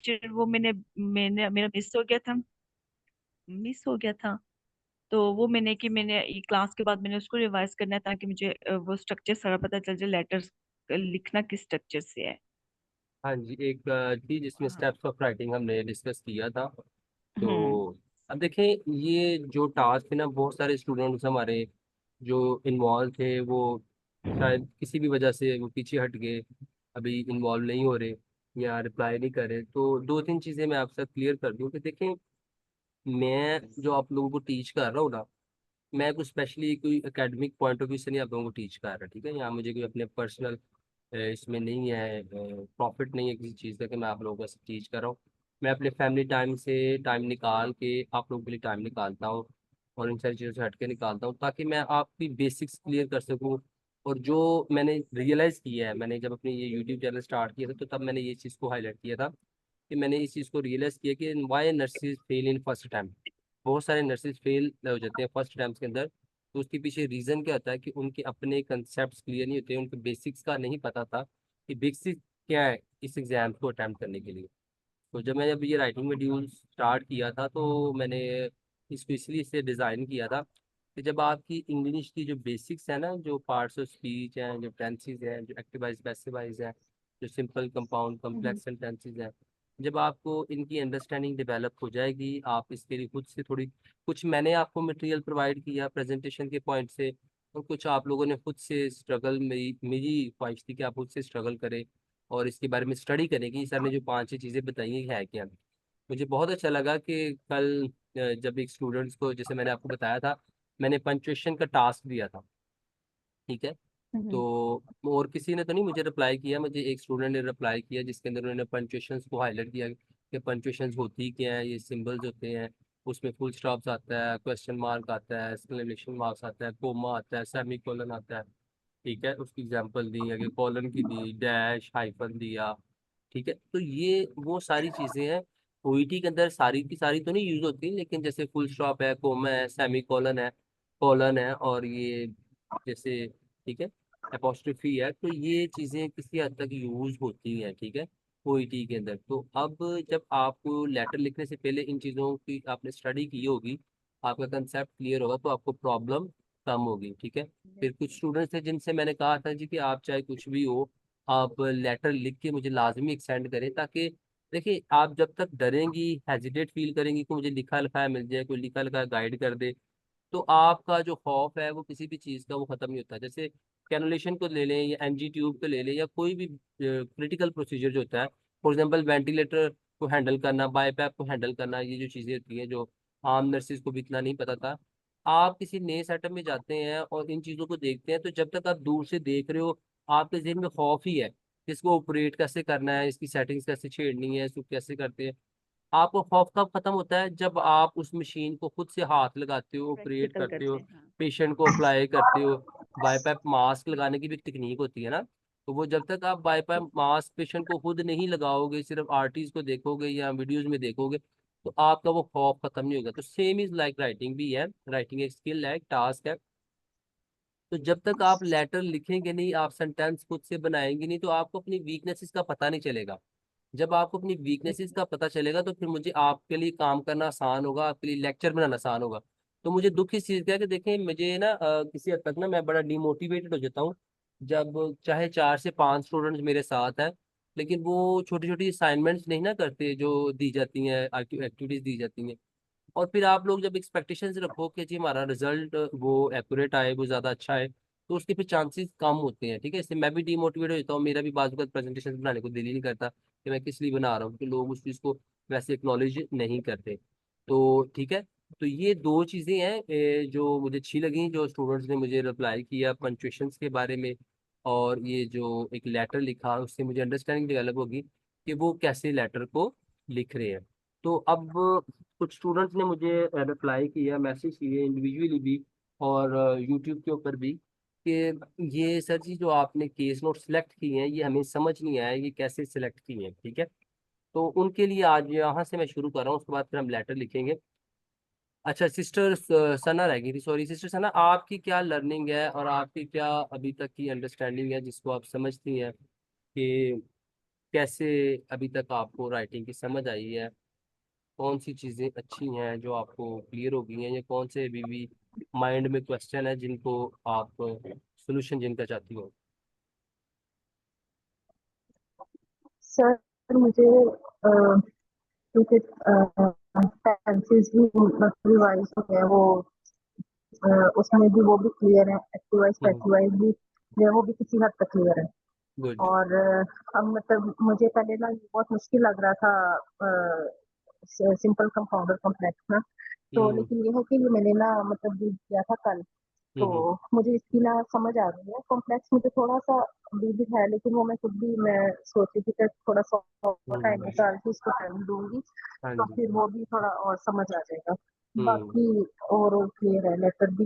Structure वो मैंने मैंने मेरा मिस हो गया था। तो वो मैंने ये क्लास के बाद मैंने उसको रिवाइज करना है, ताकि मुझे वो स्ट्रक्चर सारा पता चल जाए, लेटर्स लिखना किस स्ट्रक्चर से है। हाँ जी, एक थी जिसमें हाँ। स्टेप्स ऑफ राइटिंग हमने डिस्कस किया था। तो हम्म। अब देखें, ये जो टास्क है ना, बहुत सारे स्टूडेंट्स हमारे जो इन्वॉल्व थे वो शायद किसी भी वजह से वो पीछे हट गए, अभी इन्वॉल्व नहीं हो रहे या रिप्लाई नहीं कर रहे। तो दो तीन चीज़ें मैं आपसे क्लियर कर दूं कि देखें, मैं जो आप लोगों को टीच कर रहा हूँ ना, मैं कुछ स्पेशली कोई एकेडमिक पॉइंट ऑफ व्यू से नहीं आप लोगों को टीच कर रहा, ठीक है। यहाँ मुझे कोई अपने पर्सनल इसमें नहीं है, प्रॉफिट नहीं है किसी चीज़ का कि मैं आप लोगों को टीच कर रहा हूँ। मैं अपने फैमिली टाइम से टाइम निकाल के आप लोगों के लिए टाइम निकालता हूँ, और इन सारी चीज़ों से हट के निकालता हूँ ताकि मैं आपकी बेसिक्स क्लियर कर सकूँ। और जो मैंने रियलाइज़ किया है, मैंने जब अपने ये यूट्यूब चैनल स्टार्ट किया था तो तब मैंने ये चीज़ को हाईलाइट किया था कि मैंने इस चीज़ को रियलाइज़ किया कि why nurses fail in first time. बहुत सारे नर्सेज फेल हो जाते हैं फर्स्ट टाइम्स के अंदर। तो उसके पीछे रीज़न क्या होता है कि उनके अपने कंसेप्ट क्लियर नहीं होते, उनके बेसिक्स का नहीं पता था कि बेसिक क्या है इस एग्जाम को अटैम्प्ट करने के लिए। तो जब ये राइटिंग मॉड्यूल स्टार्ट किया था तो मैंने इसको इसलिए इसे डिज़ाइन किया था कि जब आपकी इंग्लिश की जो बेसिक्स है ना, जो पार्ट्स ऑफ स्पीच हैं, जो टेंसेस हैं, जो एक्टिवाइज पैसिवाइज हैं, जो सिंपल कंपाउंड हम्म। कॉम्प्लेक्स सेंटेंसेस हैं, जब आपको इनकी अंडरस्टैंडिंग डेवलप हो जाएगी, आप इसके लिए खुद से थोड़ी कुछ मैंने आपको मटेरियल प्रोवाइड किया प्रेजेंटेशन के पॉइंट से, और कुछ आप लोगों ने खुद से स्ट्रगल, मेरी मेरी ख्वाहिश थी कि आप खुद से स्ट्रगल करें और इसके बारे में स्टडी करें कि सर ने जो पांच छह चीज़ें बताई हैं है क्या। मुझे बहुत अच्छा लगा कि कल जब एक स्टूडेंट्स को, जैसे मैंने आपको बताया था, मैंने पंचुएशन का टास्क दिया था, ठीक है। तो हम्म। और किसी ने तो नहीं मुझे रिप्लाई किया, मुझे एक स्टूडेंट ने रिप्लाई किया जिसके अंदर उन्होंने पंचुएशंस को हाईलाइट किया कि पंचुएशंस होती क्या है, ये सिंबल्स होते हैं, उसमें फुल स्टॉप्स आता है, क्वेश्चन मार्क आता है, एक्सक्लेमेशन मार्क्स आता है, कोमा आता है, सेमी कोलन आता है, ठीक है। उसकी एग्जांपल दी, आगे कॉलन की दी, डैश हाइफन दिया, ठीक है। तो ये वो सारी चीजें हैं। ओईटी के अंदर सारी की सारी तो नहीं यूज होती, लेकिन जैसे फुल स्टॉप है, कोमा है, सेमी कॉलन है, और ये जैसे, ठीक है, अपोस्ट्रोफी है, तो ये चीजें किसी हद तक यूज होती हैं, ठीक है, ओईटी के अंदर। तो अब जब आपको लेटर लिखने से पहले इन चीजों की आपने स्टडी की होगी, आपका कंसेप्ट क्लियर होगा, तो आपको प्रॉब्लम कम होगी, ठीक है। फिर कुछ स्टूडेंट्स थे जिनसे मैंने कहा था जी कि आप चाहे कुछ भी हो, आप लेटर लिख के मुझे लाजमी एक्सटेंड करें, ताकि देखिए, आप जब तक डरेंगी, हेजिटेट फील करेंगी कि मुझे लिखा लिखाया मिल जाए, कोई लिखा लिखाया गाइड कर दे, तो आपका जो खौफ है वो किसी भी चीज़ का वो खत्म नहीं होता। जैसे कैनुलेशन को ले लें या एनजी ट्यूब को ले लें या कोई भी क्रिटिकल प्रोसीजर जो होता है, फॉर एग्जांपल वेंटिलेटर को हैंडल करना, बाईपैप को हैंडल करना, ये जो चीज़ें होती हैं जो आम नर्सिस को भी इतना नहीं पता था। आप किसी नए सेटअप में जाते हैं और इन चीज़ों को देखते हैं, तो जब तक आप दूर से देख रहे हो, आपके जहन में खौफ ही है कि इसको ऑपरेट कैसे करना है, इसकी सेटिंग्स कैसे छेड़नी है, इसको कैसे करते हैं। आपको खौफ कब खत्म होता है, जब आप उस मशीन को खुद से हाथ लगाते हो, ऑपरेट प्रैक्टिकल करते करते हो, हैं, हाँ। पेशेंट को अप्लाई करते हो। बाईपैप मास्क लगाने की भी एक टेक्निक होती है ना, तो वो जब तक आप बाईपैप मास्क पेशेंट को खुद नहीं लगाओगे, सिर्फ आरटीज को देखोगे या वीडियोज में देखोगे, तो आपका वो खौफ खत्म नहीं होगा। तो सेम इज लाइक राइटिंग भी है, राइटिंग एक स्किल है, एक टास्क है। तो जब तक आप लेटर लिखेंगे नहीं, आप सेंटेंस खुद से बनाएंगे नहीं, तो आपको अपनी वीकनेसेस का पता नहीं चलेगा। जब आपको अपनी वीकनेसेस का पता चलेगा तो फिर मुझे आपके लिए काम करना आसान होगा, आपके लिए लेक्चर बनाना आसान होगा। तो मुझे दुख इस चीज़ का है कि देखें, मुझे ना किसी हद तक ना मैं बड़ा डिमोटिवेटेड हो जाता हूँ जब चाहे 4 से 5 स्टूडेंट्स मेरे साथ हैं, लेकिन वो छोटी छोटी असाइनमेंट्स नहीं ना करते जो दी जाती हैं, एक्टिविटीज दी जाती हैं। और फिर आप लोग जब एक्सपेक्टेशंस रखो कि जी हमारा रिजल्ट वो एक्यूरेट आए, वो ज़्यादा अच्छा है, तो उसके फिर चांसेस कम होते हैं, ठीक है। इससे मैं भी डिमोटिवेट हो जाता हूँ, मेरा भी बाजू का प्रेजेंटेशन बनाने को दिल ही नहीं करता कि मैं किस लिए बना रहा हूँ, क्योंकि लोग उस चीज़ को वैसे एक्नॉलेज नहीं करते। तो ठीक है। तो ये दो चीज़ें हैं जो मुझे अच्छी लगी, जो स्टूडेंट्स ने मुझे रिप्लाई किया पंक्चुएशंस के बारे में, और ये जो एक लेटर लिखा उससे मुझे अंडरस्टैंडिंग डेवलप होगी कि वो कैसे लेटर को लिख रहे हैं। तो अब कुछ स्टूडेंट्स ने मुझे रिप्लाई किया, मैसेज किए इंडिविजुअली भी और यूट्यूब के ऊपर भी, कि ये सर जी जो आपने केस नोट सेलेक्ट किए हैं, ये हमें समझ नहीं आया ये कैसे सिलेक्ट किए हैं, ठीक है। तो उनके लिए आज यहाँ से मैं शुरू कर रहा हूँ, उसके बाद फिर हम लेटर लिखेंगे। अच्छा, सिस्टर सना रह गई थी, सॉरी सिस्टर सना, आपकी क्या लर्निंग है और आपकी क्या अभी तक की अंडरस्टैंडिंग है जिसको आप समझती हैं कि कैसे अभी तक आपको राइटिंग की समझ आई है, कौन सी चीजें अच्छी हैं जो आपको क्लियर हो गई हैं, या कौन से अभी भी माइंड में क्वेश्चन है जिनको आप सोल्यूशन जिनका चाहती हो। सर मुझे क्योंकि टेंसेस भी मतलब रिवाइज हो गए वो, उसमें भी वो भी क्लियर है, एक्टिव वाइज पैसिव वाइज भी जो है वो भी किसी हद तक क्लियर है। गुड। और अब मतलब मुझे पहले ना ये बहुत मुश्किल लग रहा था सिंपल कंपाउंडर कॉम्प्लेक्स ना, तो हम्म। लेकिन ये है कि ये मैंने ना मतलब रीड किया था कल, तो हम्म। मुझे इसकी ना समझ आ रही है। कॉम्प्लेक्स मुझे थोड़ा सा अभी भी है, लेकिन वो मैं खुद भी मैं सोच रही थी कि थोड़ा सा टाइम हम्म। निकाल के इसको टाइम दूंगी, हाँ तो जी। फिर वो भी थोड़ा और समझ आ जाएगा। हम्म। बाकी और क्लियर है, लेटर भी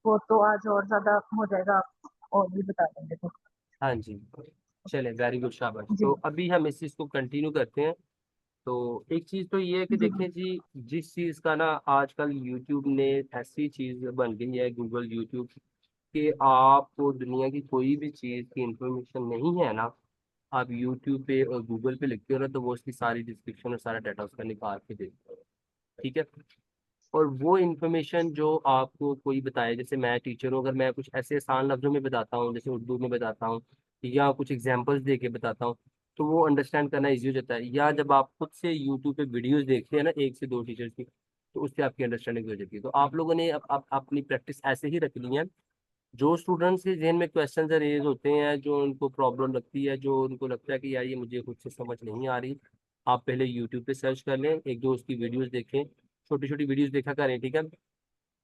वो तो आज और ज्यादा हो जाएगा, आप और भी बता देंगे तो। हाँ जी। चले, वेरी गुड, शाबाश। जी तो अभी हम इस चीज को कंटिन्यू करते हैं। तो एक चीज तो ये है कि जी देखें जी, जिस चीज का ना आजकल यूट्यूब ने ऐसी चीज बन गई है, गूगल यूट्यूब, कि आपको दुनिया की कोई भी चीज की इंफॉर्मेशन नहीं है ना, आप यूट्यूब पे और गूगल पे लिखते हो ना, तो वो उसकी सारी डिस्क्रिप्शन और सारा डाटा उसका निकाल के देते हो। ठीक है। और वो इन्फॉर्मेशन जो आपको कोई बताए, जैसे मैं टीचर हूँ, अगर मैं कुछ ऐसे आसान लफ्जों में बताता हूँ, जैसे उर्दू में बताता हूँ या कुछ एग्जांपल्स दे के बताता हूँ, तो वो अंडरस्टैंड करना इजी हो जाता है। या जब आप खुद से यूट्यूब पे वीडियोस देखते हैं ना, एक से दो टीचर्स की, तो उससे आपकी अंडरस्टैंडिंग हो जाती है। तो आप लोगों ने अब अपनी प्रैक्टिस ऐसे ही रखनी है। जो स्टूडेंट्स के जहन में क्वेश्चन रेज होते हैं, जो उनको प्रॉब्लम लगती है, जो उनको लगता है कि यार ये मुझे खुद से समझ नहीं आ रही, आप पहले यूट्यूब पे सर्च कर लें, एक दो उसकी वीडियोस देखें, छोटी छोटी वीडियोस देखा करें। ठीक है।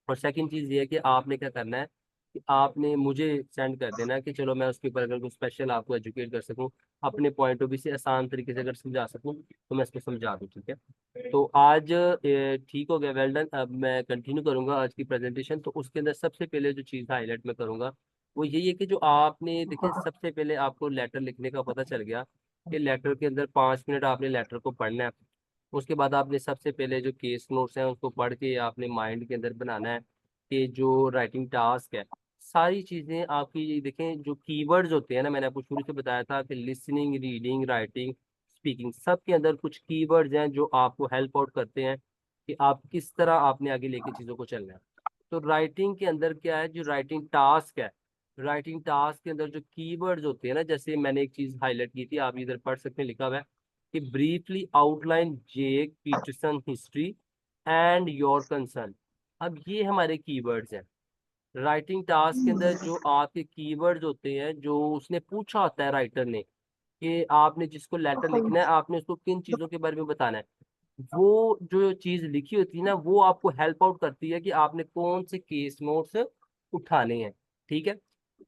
और सेकंड चीज ये है कि आपने क्या करना है कि आपने मुझे सेंड कर देना है, कि चलो मैं उसके ऊपर अगर कुछ स्पेशल आपको एजुकेट कर सकूं, अपने पॉइंट ऑफ व्यू से आसान तरीके से अगर समझा सकूं, तो मैं इसको समझा दूं। ठीक है। तो आज ठीक हो गया, वेल डन। अब मैं कंटिन्यू करूंगा आज की प्रेजेंटेशन। तो उसके अंदर सबसे पहले जो चीज़ हाईलाइट मैं करूंगा वो यही है कि जो आपने देखें, सबसे पहले आपको लेटर लिखने का पता चल गया कि लेटर के अंदर 5 मिनट आपने लेटर को पढ़ना है। उसके बाद आपने सबसे पहले जो केस नोट्स हैं उसको पढ़ के आपने माइंड के अंदर बनाना है कि जो राइटिंग टास्क है, सारी चीज़ें आपकी ये देखें, जो कीवर्ड्स होते हैं ना, मैंने आपको शुरू से बताया था कि लिसनिंग, रीडिंग, राइटिंग, स्पीकिंग, सब के अंदर कुछ कीवर्ड्स हैं जो आपको हेल्प आउट करते हैं कि आप किस तरह आपने आगे लेके चीज़ों को चलना है। तो राइटिंग के अंदर क्या है, जो राइटिंग टास्क है, राइटिंग टास्क के अंदर जो कीवर्ड्स होते हैं ना, जैसे मैंने एक चीज़ हाईलाइट की थी, आप इधर पढ़ सकते हैं, लिखा हुआ है कि briefly outline Jake Peterson history and your concern. अब ये हमारे कीवर्ड्स हैं। राइटिंग टास्क के अंदर जो आपके कीवर्ड्स होते हैं, जो उसने पूछा होता है राइटर ने, कि आपने जिसको लेटर लिखना है, आपने उसको किन चीजों के बारे में बताना है, वो जो चीज लिखी होती है ना, वो आपको हेल्प आउट करती है कि आपने कौन से केस नोट्स उठाने हैं। ठीक है।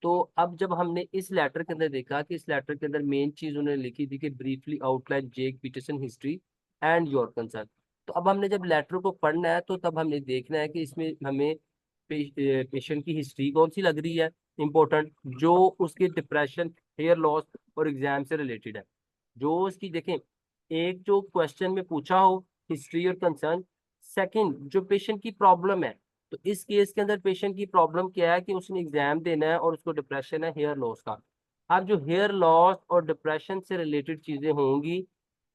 तो अब जब हमने इस लेटर के अंदर देखा कि इस लेटर के अंदर मेन चीज उन्होंने लिखी थी कि briefly outline Jake Peterson history and your concern, तो अब हमने जब लेटर को पढ़ना है, तो तब हमने देखना है कि इसमें हमें पेशेंट की हिस्ट्री कौन सी लग रही है इंपॉर्टेंट, जो उसके डिप्रेशन, हेयर लॉस और एग्जाम से रिलेटेड है। जो उसकी देखें, एक जो क्वेश्चन में पूछा हो हिस्ट्री और कंसर्न, सेकंड जो पेशेंट की प्रॉब्लम है, तो इस केस के अंदर पेशेंट की प्रॉब्लम क्या है कि उसने एग्जाम देना है और उसको डिप्रेशन है हेयर लॉस का। अब जो हेयर लॉस और डिप्रेशन से रिलेटेड चीजें होंगी,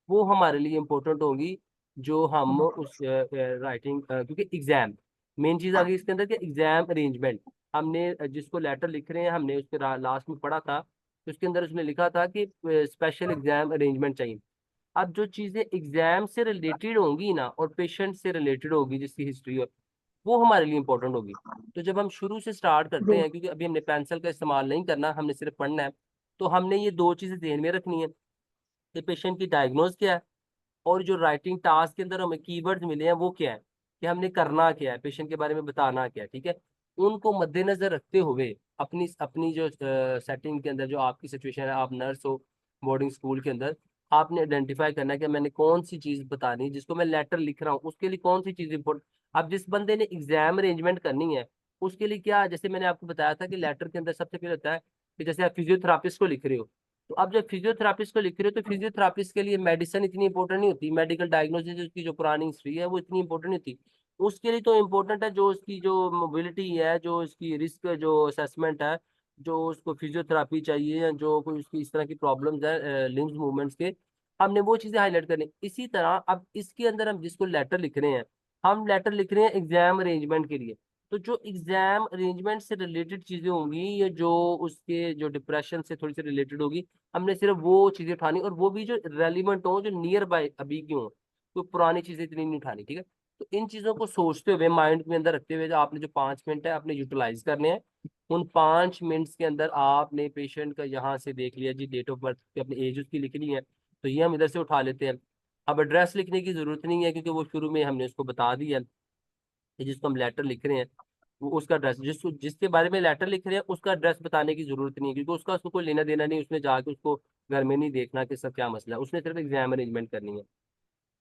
वो हमारे लिए इम्पोर्टेंट होगी, जो हम उस राइटिंग, क्योंकि एग्जाम मेन चीज आ गई इसके अंदर कि एग्जाम अरेंजमेंट। हमने जिसको लेटर लिख रहे हैं, हमने उसके लास्ट में पढ़ा था, तो उसके अंदर उसने लिखा था कि स्पेशल एग्जाम अरेंजमेंट चाहिए। अब जो चीजें एग्जाम से रिलेटेड होंगी ना, और पेशेंट से रिलेटेड होगी जिसकी हिस्ट्री है, वो हमारे लिए इंपॉर्टेंट होगी। तो जब हम शुरू से स्टार्ट करते जी हैं, क्योंकि अभी हमने पेंसिल का इस्तेमाल नहीं करना, हमने सिर्फ पढ़ना है, तो हमने ये दो चीजें ध्यान में रखनी है कि पेशेंट की डायग्नोज क्या है, और जो राइटिंग टास्क के अंदर हमें कीवर्ड्स मिले हैं वो क्या है, कि हमने करना क्या है, पेशेंट के बारे में बताना क्या है। ठीक है। उनको मद्देनजर रखते हुए अपनी अपनी जो सेटिंग के अंदर जो आपकी सिचुएशन है, आप नर्स हो बोर्डिंग स्कूल के अंदर, आपने आइडेंटिफाई करना है कि मैंने कौन सी चीज बतानी है, जिसको मैं लेटर लिख रहा हूँ उसके लिए कौन सी चीज इंपॉर्टेंट। अब जिस बंदे ने एग्जाम अरेंजमेंट करनी है, उसके लिए क्या, जैसे मैंने आपको बताया था कि लेटर के अंदर सबसे पहले होता है कि जैसे आप फिजियोथेरापिस्ट को लिख रहे हो, तो अब जब फिजियोथेरापिस्ट को लिख रहे हो, तो फिजियोथेरापिस्ट के लिए मेडिसिन इतनी इंपॉर्टेंट नहीं होती, मेडिकल डायग्नोसिस उसकी जो पुरानी हिस्ट्री है वो इतनी इंपॉर्टेंट नहीं होती। उसके लिए तो इम्पोर्टेंट है जो उसकी जो मोबिलिटी है, जो इसकी रिस्क जो असेसमेंट है, जो उसको फिजियोथेरापी चाहिए या जो कोई उसकी इस तरह की प्रॉब्लम्स है लिम्स मूवमेंट्स के, हमने वो चीजें हाईलाइट करनी। इसी तरह अब इसके अंदर हम जिसको लेटर लिख रहे हैं, हम लेटर लिख रहे हैं एग्जाम अरेंजमेंट के लिए। तो जो एग्जाम अरेंजमेंट से रिलेटेड चीजें होंगी या जो उसके जो डिप्रेशन से थोड़ी सी रिलेटेड होगी, हमने सिर्फ वो चीजें उठानी, और वो भी जो रेलिवेंट हो, जो नियर बाय अभी की हो, तो पुरानी चीजें इतनी नहीं उठानी, ठीक है। तो इन चीजों को सोचते हुए, माइंड में अंदर रखते हुए, जो आपने जो 5 मिनट है आपने यूटिलाइज करने हैं। उन 5 मिनट्स के अंदर आपने पेशेंट का यहाँ से देख लिया जी, डेट ऑफ बर्थ की अपनी एज उसकी लिखनी है, तो ये हम इधर से उठा लेते हैं। अब एड्रेस लिखने की जरूरत नहीं है, क्योंकि वो शुरू में हमने उसको बता दिया कि जिसको हम लेटर लिख रहे हैं वो उसका एड्रेस, जिसके बारे में लेटर लिख रहे हैं उसका एड्रेस बताने की जरूरत नहीं है, क्योंकि उसको कोई लेना देना नहीं, उसने जाके उसको घर में नहीं देखना कि सब क्या मसला है, उसने सिर्फ एग्जाम अरेंजमेंट करनी है।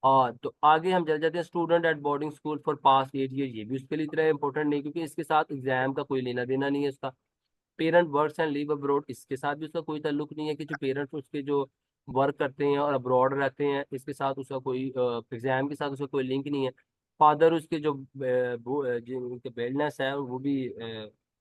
और तो आगे हम चल जाते हैं, student at boarding school for pass 8 year, ये भी उसके लिए इतना इंपॉर्टेंट नहीं, क्योंकि इसके साथ एग्जाम का कोई लेना देना नहीं है उसका। Parent works and live abroad, इसके साथ भी उसका कोई ताल्लुक नहीं है कि जो पेरेंट्स उसके जो वर्क करते हैं और अब्रॉड रहते हैं, इसके साथ उसका कोई एग्जाम के साथ उसका कोई लिंक नहीं है। फादर उसके जो जिनके बेल्टनेस है वो भी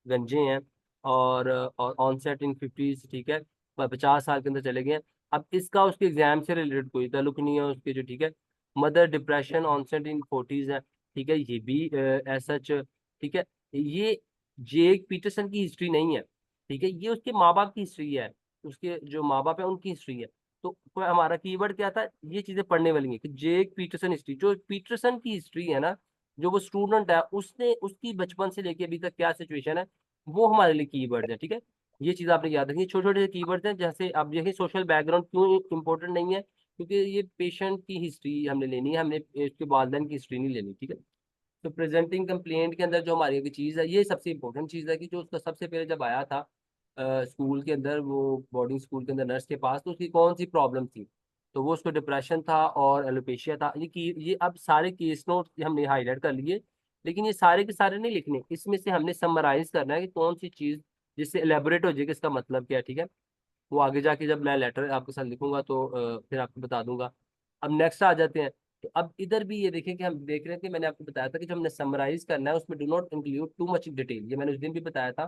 गंजे हैं, और ऑनसेट इन 50s, ठीक है, 50 साल के अंदर चले गए हैं। अब इसका उसके एग्जाम से रिलेटेड कोई ताल्लुक नहीं है उसके जो, ठीक है। मदर डिप्रेशन ऑनसेट इन 40s है, ठीक है, ये भी ऐसा, ठीक है। ये जेक पीटरसन की हिस्ट्री नहीं है, ठीक है, ये उसके माँ बाप की हिस्ट्री है, उसके जो माँ बाप है उनकी हिस्ट्री है। तो हमारा कीवर्ड क्या था, ये चीजें पढ़ने वाली है कि जेक पीटरसन हिस्ट्री, जो पीटरसन की हिस्ट्री है ना, जो वो स्टूडेंट है उसने उसकी बचपन से लेके अभी तक क्या सिचुएशन है, वो हमारे लिए कीवर्ड है, ठीक है। ये चीज आपने याद रखनी, छोटे छोटे कीवर्ड हैं। जैसे आप देखिए सोशल बैकग्राउंड क्यों इंपॉर्टेंट नहीं है, क्योंकि ये पेशेंट की हिस्ट्री हमने लेनी है, हमने इसके वालिदैन की हिस्ट्री नहीं लेनी, ठीक है। तो प्रेजेंटिंग कंप्लेंट के अंदर जो हमारी अभी चीज़ है, ये सबसे इंपॉर्टेंट चीज़ है कि जो उसका सबसे पहले जब आया था स्कूल के अंदर, वो बोर्डिंग स्कूल के अंदर नर्स के पास, तो उसकी कौन सी प्रॉब्लम थी, तो वो उसको डिप्रेशन था और एलोपेशिया था। ये अब सारे केस नोट हमने हाईलाइट कर लिए, लेकिन ये सारे के सारे नहीं लिखने, इसमें से हमने समराइज करना है कि कौन सी चीज़ जिससे एलेबोरेट हो जाए कि इसका मतलब क्या है, ठीक है। वो आगे जाके जब मैं लेटर आपके साथ लिखूंगा तो फिर आपको बता दूंगा। अब नेक्स्ट आ जाते हैं। तो अब इधर भी ये देखें कि हम देख रहे थे, मैंने आपको बताया था कि जो हमने समराइज करना है उसमें do not include too much detail, ये मैंने उस दिन भी बताया था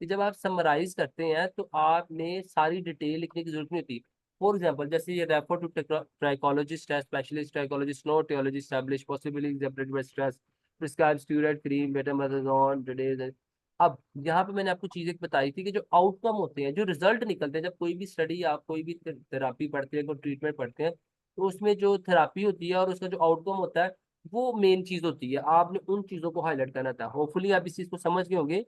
कि जब आप समराइज करते हैं तो आपने सारी डिटेल लिखने की जरूरत नहीं होती। फॉर एग्जाम्पल, जैसे ये रेफर टू ट्राइकोलॉजिस्ट है, specialist trichologist, no etiology establish possibly excepted by stress, prescribe steroid cream betamethasone today. अब यहाँ पे मैंने आपको चीज एक बताई थी कि जो आउटकम होते हैं, जो रिजल्ट निकलते हैं, जब कोई भी स्टडी, आप कोई भी थेरापी पढ़ते हैं, कोई ट्रीटमेंट पढ़ते हैं, तो उसमें जो थेरापी होती है और उसका जो आउटकम होता है, वो मेन चीज होती है। आपने उन चीजों को हाईलाइट करना था। होपफुली आप इस चीज को समझ गए होंगे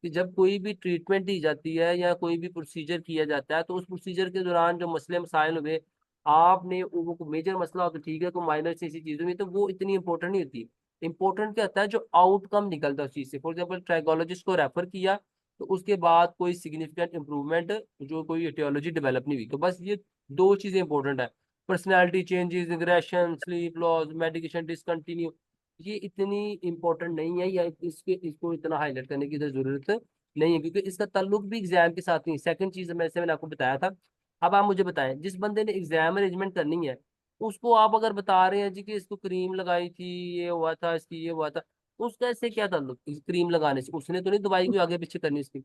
कि जब कोई भी ट्रीटमेंट दी जाती है या कोई भी प्रोसीजर किया जाता है, तो उस प्रोसीजर के दौरान जो मसले मसाइल हुए, आपने वो मेजर मसला हो तो ठीक है, कोई माइनर सी ऐसी चीजों में तो वो इतनी इंपॉर्टेंट नहीं होती। इंपॉर्टेंट क्या होता है, जो आउटकम निकलता है उस चीज से। फॉर एग्जाम्पल, ट्राइकोलॉजिस्ट को रेफर किया तो उसके बाद कोई सिग्निफिकेंट इंप्रूवमेंट, जो कोई एटियोलॉजी डेवलप नहीं हुई, तो बस ये दो चीजें इंपॉर्टेंट है। Personality changes, regression, sleep loss, medication discontinue, ये इतनी इंपॉर्टेंट नहीं है, या इसको इतना हाईलाइट करने की तो जरूरत नहीं है, क्योंकि इसका ताल्लुक भी एग्जाम के साथ नहीं। सेकंड चीज मैंने आपको बताया था। अब आप मुझे बताएं, जिस बंदे ने एग्जाम अरेंजमेंट करनी है, उसको आप अगर बता रहे हैं जी कि इसको क्रीम लगाई थी, ये हुआ था, इसकी ये हुआ था, उसका इससे क्या ताल्लुक, इस क्रीम लगाने से उसने तो नहीं दवाई को आगे पीछे करनी इसकी।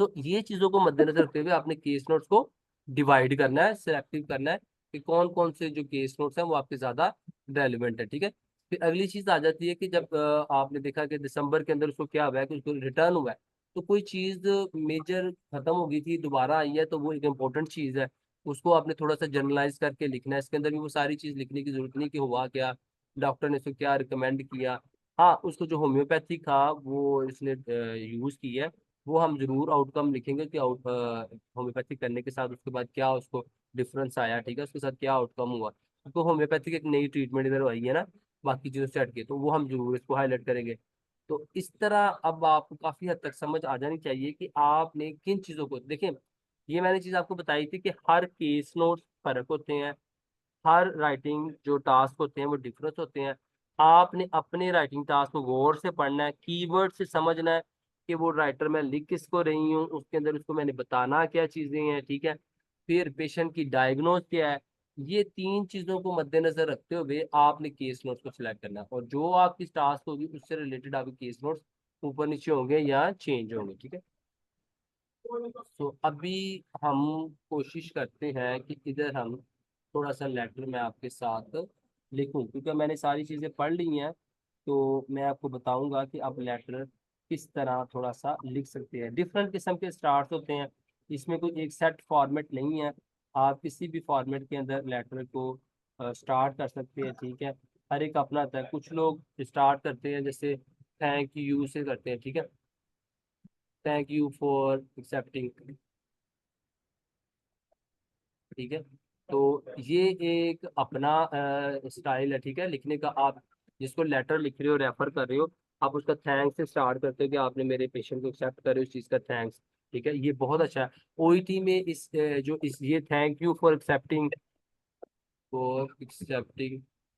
तो ये चीजों को मद्देनजर रखते हुए आपने केस नोट्स को डिवाइड करना है, सिलेक्टिव करना है कि कौन कौन से जो केस नोट्स हैं वो आपके ज्यादा रेलिवेंट है, ठीक है। फिर अगली चीज आ जाती है कि जब आपने देखा कि दिसंबर के अंदर उसको क्या हुआ है कि उसको रिटर्न हुआ है, तो कोई चीज मेजर खत्म हो गई थी, दोबारा आई है, तो वो एक इम्पोर्टेंट चीज है, उसको आपने थोड़ा सा जर्नलाइज करके लिखना है। इसके अंदर भी वो सारी चीज लिखने की जरूरत नहीं कि हुआ क्या, डॉक्टर ने इसको क्या रिकमेंड किया। हाँ, उसको जो होम्योपैथी था वो इसने यूज की है, वो हम जरूर आउटकम लिखेंगे कि होम्योपैथिक करने के साथ उसके बाद क्या उसको डिफरेंस आया, ठीक है, उसके साथ क्या आउटकम हुआ। तो होम्योपैथिक एक नई ट्रीटमेंट इधर आई है ना, बाकी चीजों से हटके, तो वो हम जरूर इसको हाईलाइट करेंगे। तो इस तरह अब आपको काफी हद तक समझ आ जानी चाहिए कि आपने किन चीजों को देखें। ये मैंने चीज आपको बताई थी कि हर केस नोट फर्क होते हैं, हर राइटिंग जो टास्क होते हैं वो डिफरेंस होते हैं। आपने अपने राइटिंग टास्क को गौर से पढ़ना है, कीवर्ड से समझना है कि वो राइटर मैं लिख किसको रही हूँ, उसके अंदर उसको मैंने बताना क्या चीजें हैं, ठीक है। फिर पेशेंट की डायग्नोज क्या है, ये तीन चीजों को मद्देनजर रखते हुए आपने केस नोट्स को सिलेक्ट करना है, और जो आपकी टास्क होगी उससे रिलेटेड आपके केस नोट्स ऊपर नीचे होंगे या चेंज होंगे, ठीक है। तो अभी हम कोशिश करते हैं कि इधर हम थोड़ा सा लेटर में आपके साथ लिखूं, क्योंकि मैंने सारी चीज़ें पढ़ ली हैं। तो मैं आपको बताऊंगा कि आप लेटर किस तरह थोड़ा सा लिख सकते हैं। डिफरेंट किस्म के स्टार्ट होते हैं, इसमें कोई एक सेट फॉर्मेट नहीं है। आप किसी भी फॉर्मेट के अंदर लेटर को स्टार्ट कर सकते हैं, ठीक है। हर एक अपना आता है। कुछ लोग स्टार्ट करते हैं जैसे थैंक यू से करते हैं, ठीक है। थैंक यू फॉर एक्सेप्टिंग, ठीक है। तो ये एक अपना स्टाइल है, ठीक है, लिखने का। आप जिसको लेटर लिख रहे हो, रेफर कर रहे हो, आप उसका थैंक्स से स्टार्ट करते हो कि आपने मेरे पेशेंट को एक्सेप्ट करे, उस चीज़ का थैंक्स, ठीक है। ये बहुत अच्छा है। ओईटी में इस जो इस ये थैंक यू फॉर एक्सेप्टिंग,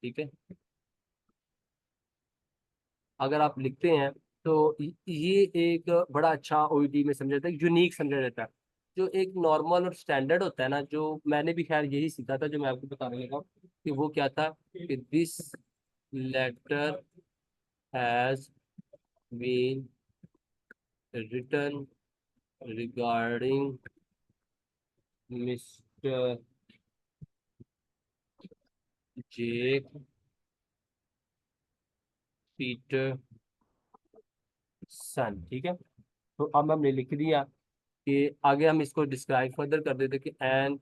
ठीक है, अगर आप लिखते हैं तो ये एक बड़ा अच्छा ओईटी में समझा जाता है, यूनिक समझा जाता है। जो एक नॉर्मल और स्टैंडर्ड होता है ना, जो मैंने भी खैर यही सीखा था, जो मैं आपको बताने लगा हूँ, कि वो क्या था कि this letter has been written regarding Mr Jake Peterson, ठीक है। तो अब हमने लिख दिया कि आगे हम इसको डिस्क्राइब फर्दर कर देते कि एन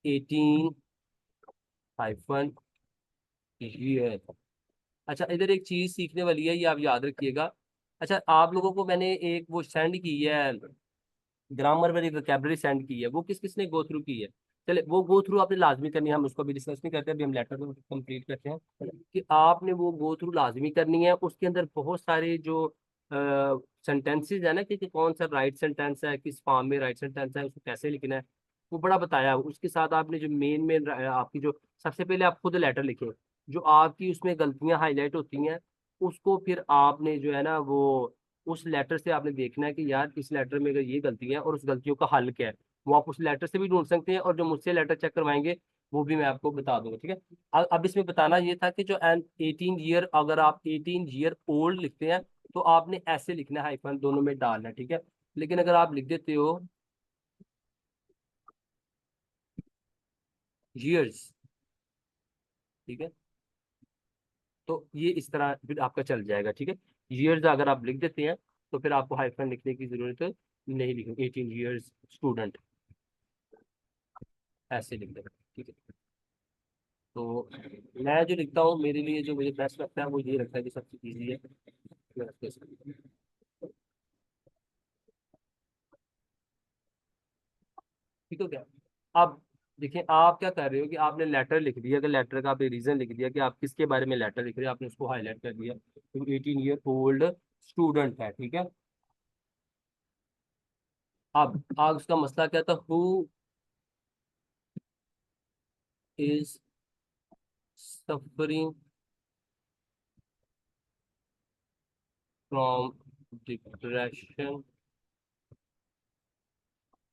18 अच्छा, इधर एक चीज सीखने वाली है, ये आप याद रखिएगा। अच्छा, आप लोगों को मैंने एक वो सेंड की है, ग्रामर वाली वोकेबलरी सेंड की है, वो किस किसने गो थ्रू की है? चले, वो गो थ्रू आपने लाजमी करनी है, हम उसको भी डिस्कस नहीं करते, अभी हम लेटर को कंप्लीट करते हैं। कि आपने वो गो थ्रू लाजमी करनी है। उसके अंदर बहुत सारे जो सेंटेंसेस है ना, कि कौन सा राइट सेंटेंस है, किस फॉर्म में राइट सेंटेंस है, उसको कैसे लिखना है, वो बड़ा बताया है। उसके साथ आपने जो मेन मेन आपकी जो सबसे पहले आप खुद लेटर लिखें, जो आपकी उसमें गलतियां हाईलाइट होती हैं, उसको फिर आपने जो है ना वो उस लेटर से आपने देखना है कि यार इस लेटर में अगर ये गलती है और उस गलतियों का हल क्या है, वो आप उस लेटर से भी ढूंढ सकते हैं, और जो मुझसे लेटर चेक करवाएंगे वो भी मैं आपको बता दूंगा, ठीक है। अब इसमें बताना ये था कि जो एन 18 ईयर, अगर आप 18 ईयर ओल्ड लिखते हैं तो आपने ऐसे लिखना है, हाइफन दोनों में डालना है, ठीक है। लेकिन अगर आप लिख देते हो ईयर्स, ठीक है, तो ये इस तरह फिर आपका चल जाएगा, ठीक है। ईयर्स अगर आप लिख देते हैं तो फिर आपको हाइफन लिखने की जरूरत नहीं, लिखेंगे 18 ईयर्स स्टूडेंट, ऐसे लिख देना, ठीक है। तो मैं जो लिखता हूँ, मेरे लिए जो मुझे बेस्ट लगता है वो ये लगता है कि सबसे ईजी है। मैं उसके साथ- ठीक हो गया। अब देखिए, आप क्या कर रहे हो कि आपने लेटर लिख दिया, कि लेटर का आपने रीजन लिख दिया कि आप किसके बारे में लेटर लिख रहे हो, आपने उसको हाईलाइट कर दिया, तो 18 ईयर ओल्ड स्टूडेंट है, ठीक है। अब आज उसका मसला क्या था, who is suffering from depression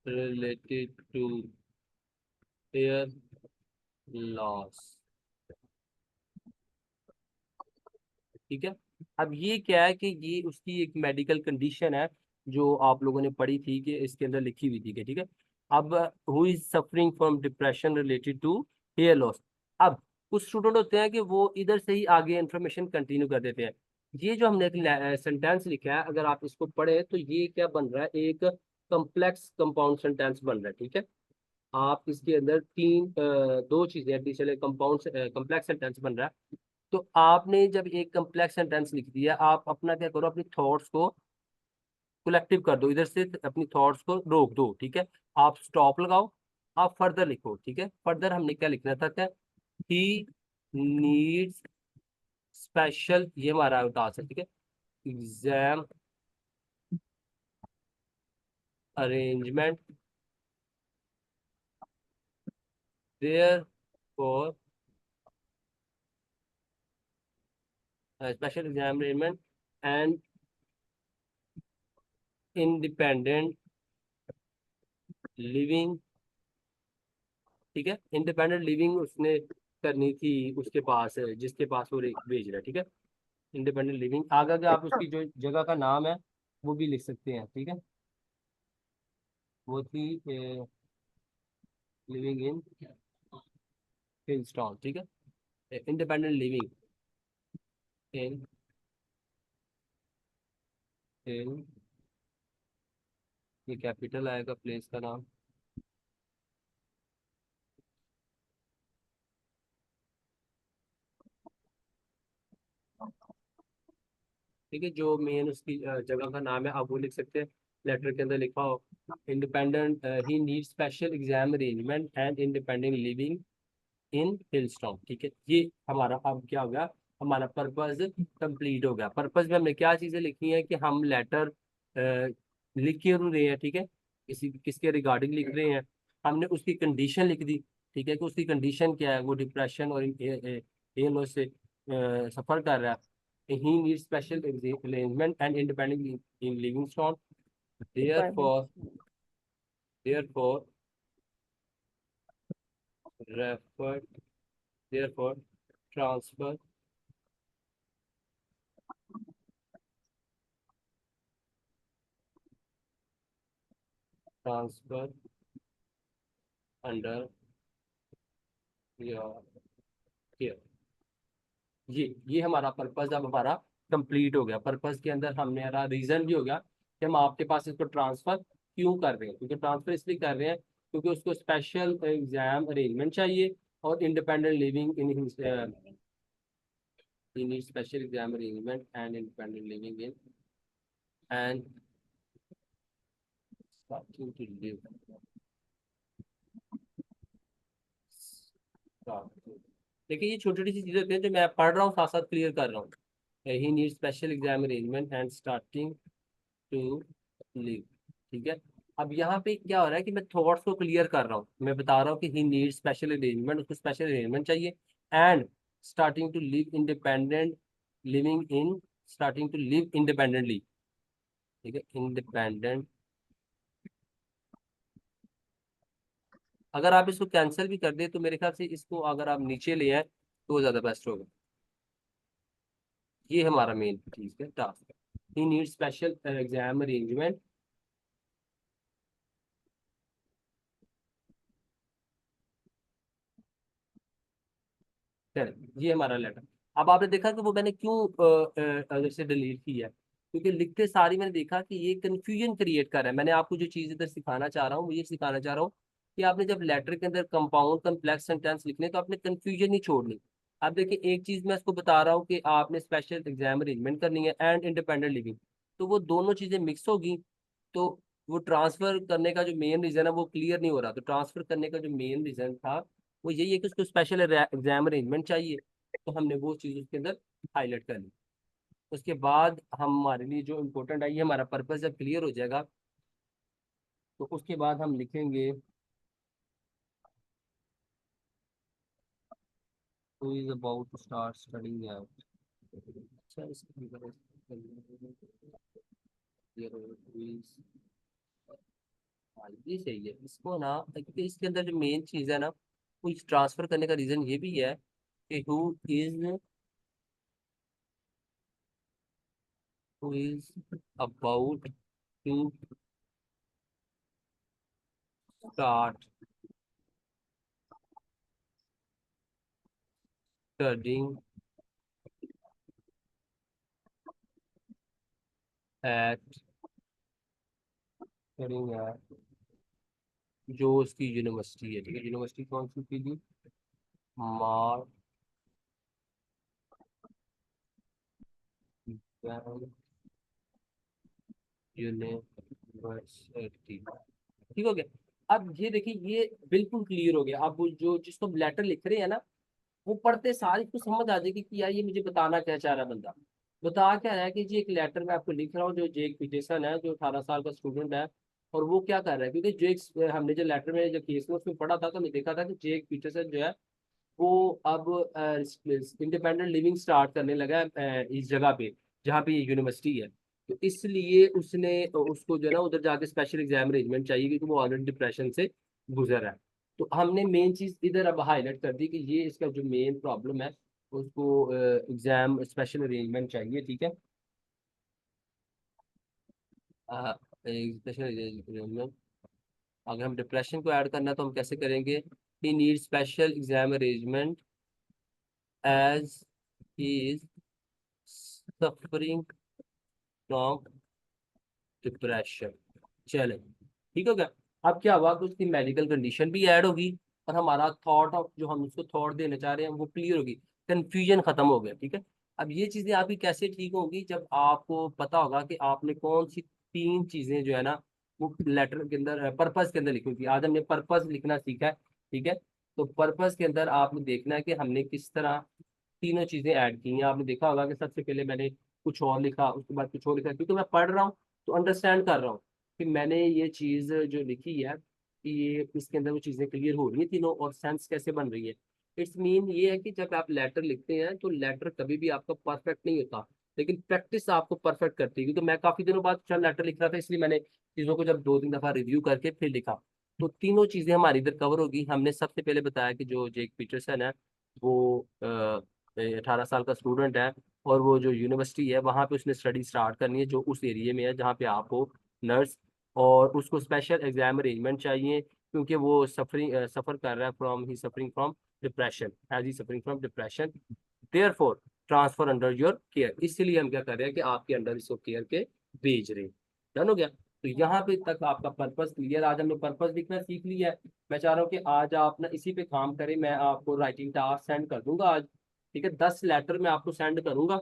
related to hair loss, ठीक है। अब ये क्या है कि ये उसकी एक मेडिकल कंडीशन है, जो आप लोगों ने पढ़ी थी कि इसके अंदर लिखी हुई थी कि, ठीक है। अब who is suffering from depression related to hair loss. अब कुछ स्टूडेंट होते हैं कि वो इधर से ही आगे इंफॉर्मेशन कंटिन्यू कर देते हैं। ये जो हमने एक सेंटेंस लिखा है, अगर आप इसको पढ़े तो ये क्या बन रहा है, एक कम्प्लेक्स कंपाउंड सेंटेंस बन रहा है, ठीक है। आप इसके अंदर दो चीजें एडिशनल कंपाउंड कम्प्लेक्स सेंटेंस बन रहा है। तो आपने जब एक कम्प्लेक्स सेंटेंस लिख दिया, आप अपना क्या करो, अपनी थॉट्स को कलेक्टिव कर दो, इधर से अपनी थॉट्स को रोक दो, ठीक है। आप स्टॉप लगाओ, आप फर्दर लिखो, ठीक है। फर्दर हमने क्या लिखना था, ही नीड्स स्पेशल, ये हमारा टास्क है, ठीक है। Exam arrangement there for special exam arrangement and independent living, ठीक है। इंडिपेंडेंट लिविंग उसने करनी थी उसके पास, जिसके पास वो भेज रहा है, ठीक है। इंडिपेंडेंट लिविंग, आगे आगे आप उसकी जो जगह का नाम है वो भी लिख सकते हैं, ठीक है। वो थी लिविंग इन हिलस्टॉन, ठीक है, इंडिपेंडेंट लिविंग इन इन ये कैपिटल आएगा प्लेस का नाम, ठीक है, जो मेन उसकी जगह का नाम है आप वो लिख सकते हैं। लेटर के अंदर लिखा हो independent, he need special exam arrangement and independent living in हिलस्टॉन, ठीक है। ये हमारा अब क्या हो गया, हमारा पर्पस कंप्लीट हो गया। पर्पस में हमने क्या चीजें लिखी हैं कि हम लेटर लिख क्यों रहे हैं, ठीक है, किसी किसके रिगार्डिंग लिख रहे हैं, हमने उसकी कंडीशन लिख दी, ठीक है, कि उसकी कंडीशन क्या है, वो डिप्रेशन और इन से सफर कर रहा है। he needs special arrangement and independent in Livingstone. Therefore, requirements। therefore, refer, therefore, transfer, transfer under your care। ये हमारा पर्पस अब हमारा कंप्लीट हो गया। पर्पस के अंदर हमने हमारा रीजन भी हो गया कि हम आपके पास इसको ट्रांसफर क्यों कर रहे हैं, क्योंकि ट्रांसफर इसलिए कर रहे हैं क्योंकि उसको स्पेशल एग्जाम अरेंजमेंट चाहिए और independent living in he needs special exam arrangement and independent living in and starting to live starting। देखिए ये छोटी छोटी सी चीजें होती हैं जो मैं पढ़ रहा हूँ साथ साथ क्लियर कर रहा हूँ। He need special exam arrangement and starting to live, ठीक है। अब यहाँ पे क्या हो रहा है कि मैं थॉट्स को क्लियर कर रहा हूँ, मैं बता रहा हूँ कि ही नीड स्पेशल अरेंजमेंट, उसको स्पेशल अरेंजमेंट चाहिए, and starting to live independent living in starting to live independently, ठीक है, इंडिपेंडेंट। अगर आप इसको कैंसिल भी कर दे तो मेरे ख्याल से इसको अगर आप नीचे ले आए तो वो ज्यादा बेस्ट होगा। ये हमारा मेन चीज है, टास्क। ही नीड स्पेशल एग्जाम अरेंजमेंट, ये हमारा लेटर। अब आपने देखा कि वो मैंने क्यों जैसे डिलीट किया है, क्योंकि लिखते सारी मैंने देखा कि ये कंफ्यूजन क्रिएट कर रहा है। मैंने आपको जो चीज इधर सिखाना चाह रहा हूँ वो ये सिखाना चाह रहा हूँ कि आपने जब लेटर के अंदर कंपाउंड कम्प्लेक्स सेंटेंस लिखने तो आपने कंफ्यूजन नहीं छोड़नी। अब देखिए एक चीज मैं इसको बता रहा हूँ कि आपने स्पेशल एग्जाम अरेंजमेंट करनी है एंड इंडिपेंडेंट लिविंग, तो वो दोनों चीजें मिक्स होगी, तो वो ट्रांसफर करने का जो मेन रीजन है वो क्लियर नहीं हो रहा। तो ट्रांसफर करने का जो मेन रीजन था वो यही है कि उसको स्पेशल एग्जाम अरेंजमेंट चाहिए, तो हमने वो चीज़ उसके अंदर हाईलाइट कर ली। उसके बाद हमारे लिए जो इम्पोर्टेंट है, ये हमारा पर्पस जब क्लियर हो जाएगा तो उसके बाद हम लिखेंगे who is about to start studying out। अच्छा इसकी ये सही है इसको ना, क्योंकि इसके अंदर जो मेन चीज़ है ना वो ट्रांसफर करने का रीज़न ये भी है कि who is about to start studying at studying at जो उसकी यूनिवर्सिटी है, ठीक है, यूनिवर्सिटी कौन सी थी जी, मार यूनिवर्सिटी, ठीक हो गया। अब ये देखिए ये बिल्कुल क्लियर हो गया। अब वो जो जिसको लेटर लिख रहे हैं ना वो पढ़ते सारी को समझ आ जाएगी कि यार ये मुझे बताना क्या चाह रहा है बंदा। बता क्या रहा है कि जी एक लेटर मैं आपको लिख रहा हूँ, जो जेक पीटरसन है जो 18 साल का स्टूडेंट है, और वो क्या कर रहा है, क्योंकि जेक हमने जो लेटर में जो केस में उसमें पढ़ा था तो हमने देखा था कि जेक पीटरसन जो है वो अब इंडिपेंडेंट लिविंग स्टार्ट करने लगा है इस जगह पे जहाँ पे ये यूनिवर्सिटी है। तो इसलिए उसने उसको जो है ना उधर जाके स्पेशल एग्जाम अरेंजमेंट चाहिए क्योंकि वो ऑलरेडी डिप्रेशन से गुजर रहा है। तो हमने मेन चीज इधर अब हाईलाइट कर दी कि ये इसका जो मेन प्रॉब्लम है उसको एग्जाम स्पेशल अरेंजमेंट चाहिए, ठीक है, स्पेशल अरेंजमेंट अगर हम डिप्रेशन को ऐड करना है तो हम कैसे करेंगे, he need special exam arrangement as he is suffering from depression. चले, ठीक हो गया। अब क्या हुआ कि उसकी मेडिकल कंडीशन भी ऐड होगी और हमारा थॉट ऑफ जो हम उसको थॉट देना चाह रहे हैं वो क्लियर होगी, कंफ्यूजन खत्म हो गया। ठीक है, अब ये चीजें आपकी कैसे ठीक होंगी, जब आपको पता होगा कि आपने कौन सी तीन चीजें जो है ना वो लेटर के अंदर पर्पस के अंदर लिखी थी। आज हमने पर्पस लिखना सीखा है। ठीक है, तो पर्पस के अंदर आपने देखना है कि हमने किस तरह तीनों चीजें ऐड की हैं। आपने देखा होगा कि सबसे पहले मैंने कुछ और लिखा, उसके बाद कुछ और लिखा, क्योंकि मैं पढ़ रहा हूँ तो अंडरस्टैंड कर रहा हूँ कि मैंने ये चीज जो लिखी है कि ये इसके अंदर वो चीजें क्लियर हो रही है तीनों, और सेंस कैसे बन रही है। इट्स मीन ये है कि जब आप लेटर लिखते हैं तो लेटर कभी भी आपका परफेक्ट नहीं होता, लेकिन प्रैक्टिस आपको परफेक्ट करती है। क्योंकि मैं काफी दिनों बाद चल लेटर लिख रहा था, इसलिए मैंने चीजों को जब 2-3 दफा रिव्यू करके फिर लिखा, तो तीनों चीजें हमारी इधर कवर होगी। हमने सबसे पहले बताया कि जो जेक पीटरसन है वो 18 साल का स्टूडेंट है, और वो जो यूनिवर्सिटी है वहाँ पे उसने स्टडी स्टार्ट करनी है जो उस एरिया में है जहाँ पे आप हो नर्स, और उसको स्पेशल एग्जाम अरेंजमेंट चाहिए क्योंकि वो सफर कर रहा है from he suffering from depression, as he suffering from depression, therefore transfer under your care. इसलिए हम क्या कर रहे हैं कि आपके अंडर इसको केयर के भेज रहे हैं। डन हो गया, तो यहाँ पे तक आपका पर्पस क्लियर। आज हमने पर्पस लिखना सीख लिया है। मैं चाह रहा हूँ कि आज आप ना इसी पे काम करें। मैं आपको राइटिंग टास्क सेंड कर दूंगा आज। ठीक है, 10 लेटर मैं आपको सेंड करूंगा।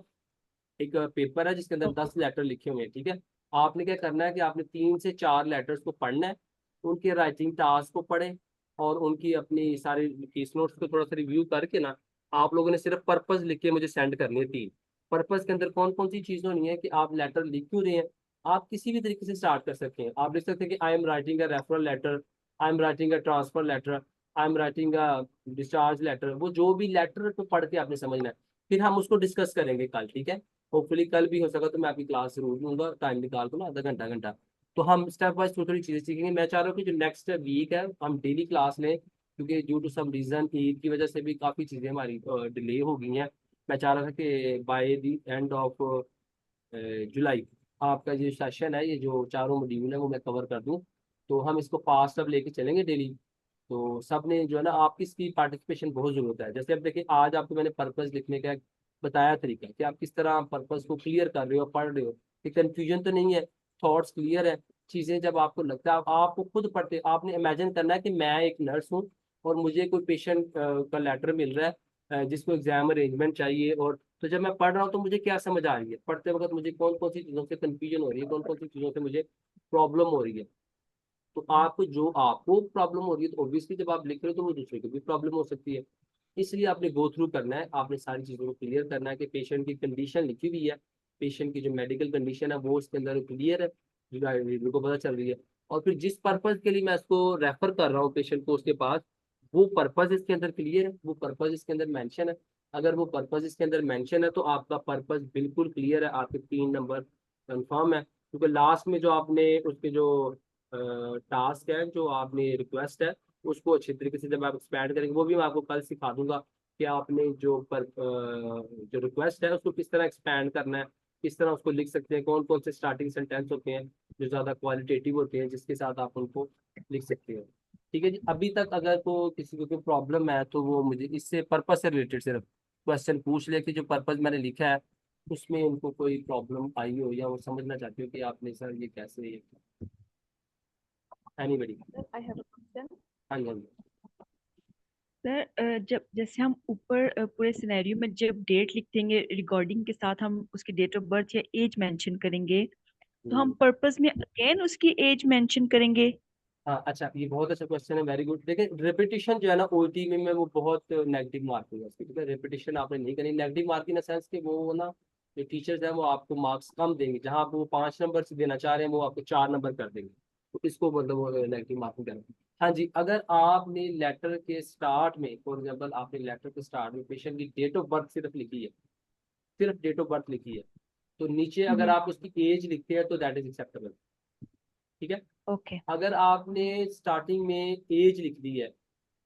एक पेपर है जिसके अंदर 10 लेटर लिखे हुए हैं। ठीक है, आपने क्या करना है कि आपने 3 से 4 लेटर्स को पढ़ना है, उनके राइटिंग टास्क को पढ़ें, और उनकी अपनी सारी केस नोट्स को थोड़ा सा रिव्यू करके ना आप लोगों ने सिर्फ पर्पस लिख के मुझे सेंड करनी है 3। पर्पस के अंदर कौन कौन सी चीज होनी है कि आप लेटर लिख क्यों रहे हैं। आप किसी भी तरीके से स्टार्ट कर सकते हैं। आप लिख सकते हैं कि I am writing a referral letter, I am writing a transfer letter, I am writing a discharge letter. वो जो भी लेटर को पढ़ के आपने समझना है, फिर हम उसको डिस्कस करेंगे कल। ठीक है, होपफुली कल भी हो सका तो मैं आपकी क्लास जरूर लूंगा, टाइम निकाल कर ना आधा घंटा घंटा। तो हम स्टेप बाय थोड़ी थोड़ी चीजें सीखेंगे। मैं चाह रहा हूँ कि जो नेक्स्ट वीक है हम डेली क्लास लें, क्योंकि due to some reason Eid की वजह से भी काफी चीजें हमारी डिले हो गई हैं। मैं चाह रहा था कि by the end of July आपका ये सेशन है, ये जो चारों मॉड्यूल है वो मैं कवर कर दूं। तो हम इसको फास्ट अब लेके चलेंगे डेली। तो सब ने जो है ना आपकी इसकी पार्टिसिपेशन बहुत जरूरत है। जैसे अब देखिए आज आपको मैंने पर्पस लिखने का एक बताया तरीका कि आप किस तरह पर्पस को क्लियर कर रहे हो, पढ़ रहे हो, कि कंफ्यूजन तो नहीं है, थॉट्स क्लियर है। चीजें जब आपको लगता है आपको खुद पढ़ते, आपने इमेजिन करना है कि मैं एक नर्स हूँ और मुझे कोई पेशेंट का लेटर मिल रहा है जिसको एग्जाम अरेंजमेंट चाहिए, और तो जब मैं पढ़ रहा हूँ तो मुझे क्या समझ आ रही है, पढ़ते वक्त मुझे कौन कौन सी चीज़ों से कंफ्यूजन हो रही है, कौन कौन सी चीज़ों से मुझे प्रॉब्लम हो रही है। तो आपको जो आपको प्रॉब्लम हो रही है तो ऑब्वियसली जब आप लिख रहे हो तो वो दूसरे को भी प्रॉब्लम हो सकती है। इसलिए आपने गो थ्रू करना है, आपने सारी चीज़ों को क्लियर करना है कि पेशेंट की कंडीशन लिखी हुई है, पेशेंट की जो मेडिकल कंडीशन है वो उसके अंदर क्लियर है, रीडर को पता चल रही है। और फिर जिस पर्पज के लिए मैं इसको रेफर कर रहा हूँ पेशेंट को उसके पास, वो पर्पज इसके अंदर क्लियर है, वो पर्पज इसके अंदर मेंशन है। अगर वो पर्पज इसके अंदर मेंशन है तो आपका पर्पज बिल्कुल क्लियर है, आपके 3 नंबर कंफर्म है। क्योंकि लास्ट में जो आपने उसके जो टास्क है, जो आपने रिक्वेस्ट है, उसको अच्छी तरीके से जब आप एक्सपैंड करेंगे वो भी मैं आपको कल सिखा दूंगा कि आपने जो रिक्वेस्ट है उसको किस तरह एक्सपैंड करना है, किस तरह उसको लिख सकते हैं, कौन कौन से स्टार्टिंग सेंटेंस होते हैं जो ज़्यादा क्वालिटेटिव होते हैं जिसके साथ आप उनको लिख सकते हैं। ठीक है जी, अभी तक अगर को किसी को कोई प्रॉब्लम है तो वो मुझे इससे पर्पस से रिलेटेड सिर्फ क्वेश्चन पूछ ले कि जो पर्पस मैंने लिखा है उसमें उनको कोई प्रॉब्लम आई हो या वो समझना चाहते हो कि आपने सर ये कैसे, anybody. Sir I have a question. हाँ जी, हाँ जी। सर जब जैसे हम ऊपर पूरे सिनेरियो में जब डेट लिख देंगे रिकॉर्डिंग के साथ हम उसकी डेट ऑफ बर्थ या एज मेंशन करेंगे, तो हम हम्म। पर्पस में अगेन उसकी एज मेंशन करेंगे। हाँ अच्छा, ये बहुत अच्छा क्वेश्चन है, वेरी गुड। देखिए रेपिटेशन जो है ना ओटी में वो बहुत नेगेटिव मार्किंग है उसकी। ठीक है, रेपिटेशन आपने नहीं करनी। नेगेटिव मार्किंग इन सेंस कि वो ना जो टीचर्स हैं वो आपको मार्क्स कम देंगे, जहाँ आप वो 5 नंबर से देना चाह रहे हैं वो आपको 4 नंबर कर देंगे। तो इसको मतलब वो नेगेटिव मार्किंग करना। हाँ जी, अगर आपने लेटर के स्टार्ट में फॉर एग्जाम्पल आपने लेटर के स्टार्ट में पेशेंट की डेट ऑफ बर्थ सिर्फ लिखी है, सिर्फ डेट ऑफ बर्थ लिखी है, तो नीचे अगर आप उसकी एज लिखते हैं तो दैट इज एक्सेप्टेबल। ठीक है, ओके। अगर आपने स्टार्टिंग में एज लिख दी है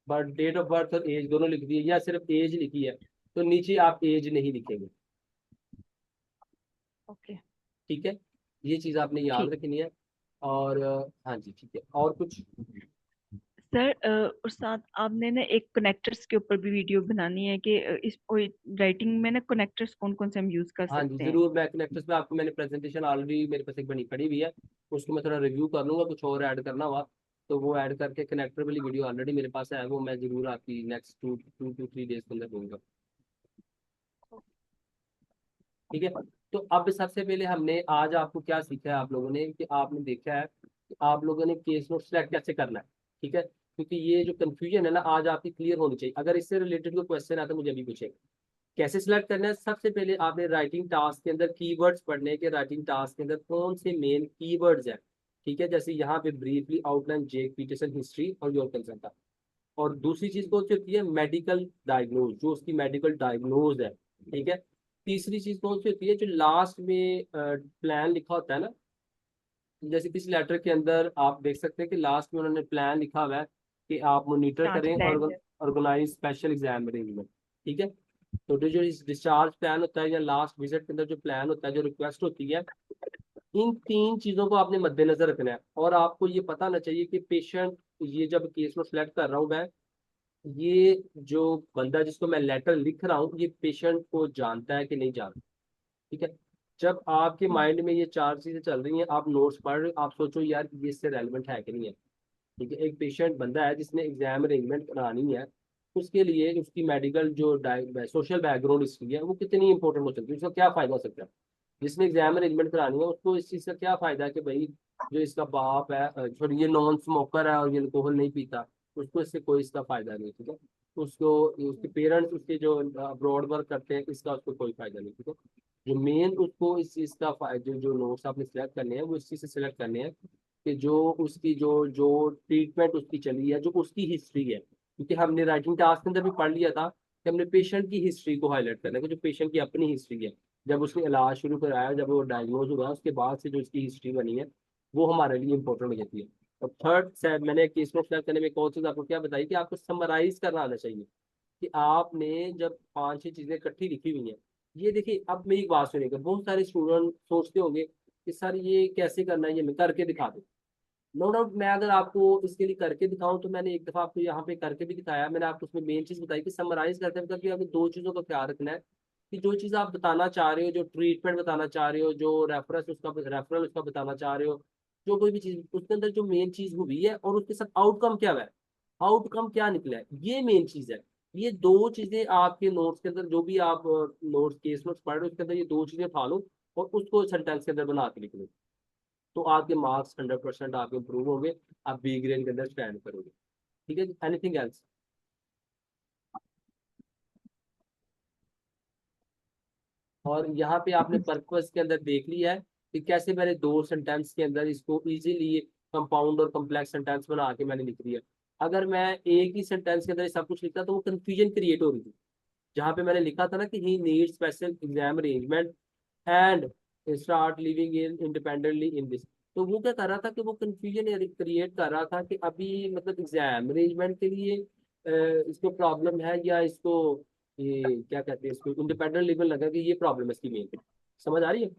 बट डेट ऑफ बर्थ और एज दोनों लिख दी है, या सिर्फ एज लिखी है, तो नीचे आप एज नहीं लिखेंगे। ओके। ठीक है, ये चीज आपने याद ठीक। रखनी है। और हाँ जी ठीक है, और कुछ? सर और साथ आपने ना एक कनेक्टर्स के ऊपर भी वीडियो बनानी है कि इस राइटिंग में ना कनेक्टर्स कौन कौन से हम यूज कर हाँ जी सकते हैं। जरूर, मैं कनेक्टर्स पे आपको, मैंने प्रेजेंटेशन ऑलरेडी मेरे पास एक बनी पड़ी हुई है, उसको मैं थोड़ा रिव्यू कर लूंगा, कुछ और ऐड करना हुआ तो वो ऐड करके, कनेक्टर वाली वीडियो ऑलरेडी मेरे पास है, वो मैं जरूर आपकी नेक्स्ट 2 to 3 डेज के अंदर दूंगा। ठीक है। तो अब सबसे पहले हमने आज आपको क्या सीखा है, आप लोगों ने, कि आपने देखा है कि आप लोगों ने केस नोट सेलेक्ट कैसे करना है। ठीक है, क्योंकि ये जो कंफ्यूजन है ना, आज आपकी क्लियर होनी चाहिए। अगर इससे रिलेटेड कोई क्वेश्चन आता है मुझे अभी पूछेगा। कैसे सिलेक्ट करना है, सबसे पहले आपने राइटिंग टास्क के अंदर कीवर्ड्स पढ़ने के, राइटिंग टास्क के अंदर कौन से मेन कीवर्ड्स हैं। ठीक है, जैसे यहाँ पे briefly outline Jake Peterson history और योर कंसर्न था। और दूसरी चीज कौन सी होती है, मेडिकल डायग्नोज, जो उसकी मेडिकल डायग्नोज है। ठीक है। तीसरी चीज कौन सी होती है, जो लास्ट में प्लान लिखा होता है ना, जैसे किसी लेटर के अंदर आप देख सकते हैं कि लास्ट में उन्होंने प्लान लिखा हुआ है कि आप मॉनिटर जांच करें प्लान। और ऑर्गेनाइज स्पेशल एग्जाम अरेंजमेंट। ठीक है। तो जो डिस्चार्ज प्लान होता है या लास्ट विजिट के अंदर जो प्लान होता है, जो रिक्वेस्ट होती है, इन तीन चीजों को आपने मद्देनजर रखना है। और आपको ये पता होना चाहिए कि पेशेंट, ये जब केस में सेलेक्ट कर रहा हूँ मैं, ये जो बंदा जिसको मैं लेटर लिख रहा हूँ, ये पेशेंट को जानता है कि नहीं जानता। ठीक है। जब आपके माइंड में ये चार चीजें चल रही हैं, आप नोट्स पढ़ रहे हो, आप सोचो यार ये इससे रेलिवेंट है कि नहीं है। ठीक है। एक पेशेंट बंदा है जिसने एग्जाम अरेंजमेंट करानी है, उसके लिए उसकी मेडिकल जो सोशल बैकग्राउंड हिस्ट्री है वो कितनी इंपॉर्टेंट हो सकती है, उसका क्या फायदा हो सकता है। जिसने एग्जाम अरेंजमेंट करानी है उसको इस चीज़ का क्या फायदा है कि भाई जो इसका बाप है, सॉरी, ये नॉन स्मोकर है और ये अल्कोहल नहीं पीता, उसको इससे कोई इसका फायदा नहीं। ठीक है। उसको, उसके पेरेंट्स उसके जो अब्रॉड वर्क करते हैं, इसका उसको कोई फायदा नहीं। ठीक है। जो मेन उसको इस चीज़ का जो जो नोट्स आपने सेलेक्ट करने हैं, वो इस चीज़ से सेलेक्ट करने हैं कि जो उसकी जो जो ट्रीटमेंट उसकी चली है, जो उसकी हिस्ट्री है। क्योंकि हमने राइटिंग टास्क के अंदर भी पढ़ लिया था कि हमने पेशेंट की हिस्ट्री को हाईलाइट करना है, कि जो पेशेंट की अपनी हिस्ट्री है, जब उसने इलाज शुरू कराया, जब वो डायग्नोज हुआ, उसके बाद से जो उसकी हिस्ट्री बनी है, वो हमारे लिए इंपॉर्टेंट हो जाती है। और थर्ड से मैंने केस में सेलेक्ट करने में एक और चीज़ आपको क्या बताई, कि आपको समराइज करना आना चाहिए। कि आपने जब 5-6 चीजें इकट्ठी लिखी हुई हैं, ये देखिए, अब मेरी एक बात सुनिएगा, बहुत सारे स्टूडेंट सोचते होंगे कि सर ये कैसे करना है, ये मैं करके दिखा दूं। नो डाउट, मैं अगर आपको इसके लिए करके दिखाऊं तो मैंने एक दफा आपको यहाँ पे करके भी दिखाया, मैंने आपको उसमें मेन चीज बताई कि समराइज करते वक्त कि आपको दो चीजों का ख्याल रखना है। कि जो चीज आप बताना चाह रहे हो, जो ट्रीटमेंट बताना चाह रहे हो, जो रेफरल उसका बताना चाह रहे हो, जो कोई भी चीज उसके अंदर जो मेन चीज हुई है और उसके साथ आउटकम क्या है, आउटकम क्या निकला है, ये मेन चीज है। ये दो चीजें आपके नोट्स के अंदर, जो भी आप नोट्स, केस नोट्स पढ़ रहे हो, उसके अंदर ये दो चीजें उठा लो और उसको सेंटेंस के अंदर बना के लिख लो। तो आपके मार्क्स 100% आपके इंप्रूव होंगे, आप बी ग्रेड के अंदर स्टैंड करोगे। ठीक है। Anything else? और यहाँ पे आपने पर्पस के अंदर देख लिया है कि कैसे मैंने दो सेंटेंस के अंदर इसको इजीली कंपाउंड और कम्प्लेक्स सेंटेंस बना के मैंने लिख दिया। अगर मैं एक ही सेंटेंस के अंदर ये सब कुछ लिखता तो वो कंफ्यूजन क्रिएट हो रही थी। जहाँ पे मैंने लिखा था ना कि he need special exam arrangement and start living in independently in this, तो वो क्या कर रहा था कि वो कंफ्यूजन क्रिएट कर रहा था कि अभी मतलब एग्जाम अरेंजमेंट के लिए इसको प्रॉब्लम है, या इसको ये क्या कहते हैं, इसको इंडिपेंडेंट लिविंग लगा कि ये प्रॉब्लम है इसकी मेन। समझ आ रही है?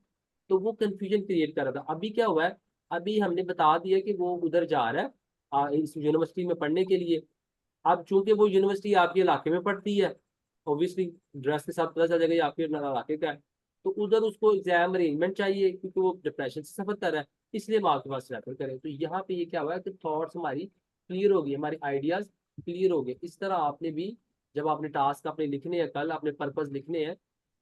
तो वो कंफ्यूजन क्रिएट कर रहा था। अभी क्या हुआ है, अभी हमने बता दिया कि वो उधर जा रहा है इस यूनिवर्सिटी में पढ़ने के लिए। अब चूंकि वो यूनिवर्सिटी आपके इलाके में पड़ती है, ऑब्वियसली ड्रेस के साथ पता चल जाएगा ये आपके इलाके का है, तो उधर उसको एग्जाम अरेंजमेंट चाहिए क्योंकि वो डिप्रेशन से सफर कर रहा है, इसलिए वो आपके पास रेफर करें। तो यहाँ पे ये क्या हुआ है कि थॉट्स हमारी क्लियर हो गई, हमारी आइडियाज क्लियर हो गए। इस तरह आपने भी, जब आपने टास्क अपने लिखने हैं, कल अपने पर्पज लिखने हैं,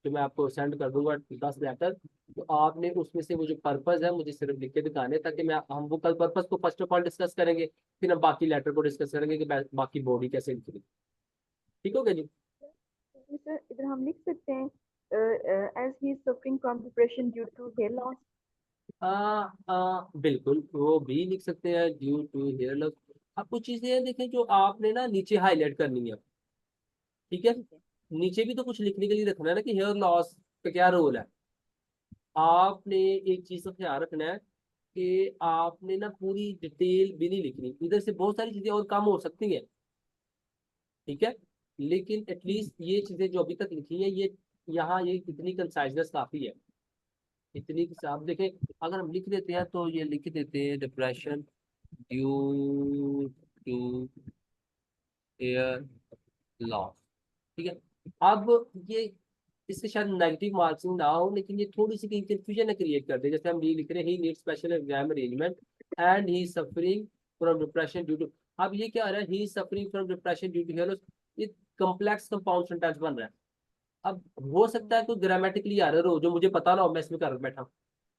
जो मैं आपको सेंड कर दूंगा 10 लेटर, तो आपने उसमें से वो जो पर्पज है मुझे सिर्फ लिख के दिखाने हैं, ताकि मैं, हम वो कल पर्पज को फर्स्ट ऑफ ऑल डिस्कस करेंगे, फिर हम बाकी लेटर को डिस्कस करेंगे कि बाकी बॉडी कैसे लिखनी। ठीक हो गया जी? सर इधर हम लिख सकते हैं as he is suffering from depression due to hair loss. बिल्कुल, वो भी लिख सकते हैं, ड्यू टू हेयर लॉस। अब कुछ चीजें हैं देखें जो आपने ना नीचे हाईलाइट करनी है। ठीक है। ठीक है। नीचे भी तो कुछ लिखने के लिए रखना है ना कि हेयर लॉस का क्या रोल है। आपने एक चीज का ख्याल रखना है कि आपने ना पूरी डिटेल भी नहीं लिखनी, इधर से बहुत सारी चीजें और कम हो सकती हैं। ठीक है। लेकिन एटलीस्ट ये चीजें जो अभी तक लिखी है, ये यहाँ ये इतनी कंसाइजनेस काफी है। इतनी आप देखें, अगर हम लिख देते हैं तो ये लिख देते हैं depression due to hair loss. ठीक है। अब ये इससे शायद नेगेटिव मार्किंग ना हो, लेकिन ये थोड़ी सी कहीं कंफ्यूजन क्रिएट कर दे। जैसे हम ये लिख रहे हैं he need special exam arrangement and he suffering from depression due to. अब ये क्या आ रहा है, he suffering from depression due to hair loss. ये कॉम्प्लेक्स कंपाउंड सेंटेंस बन रहा है। अब हो सकता है कोई ग्रामेटिकली एरर हो जो मुझे पता ना हो, मैं इसमें कर बैठा हूं।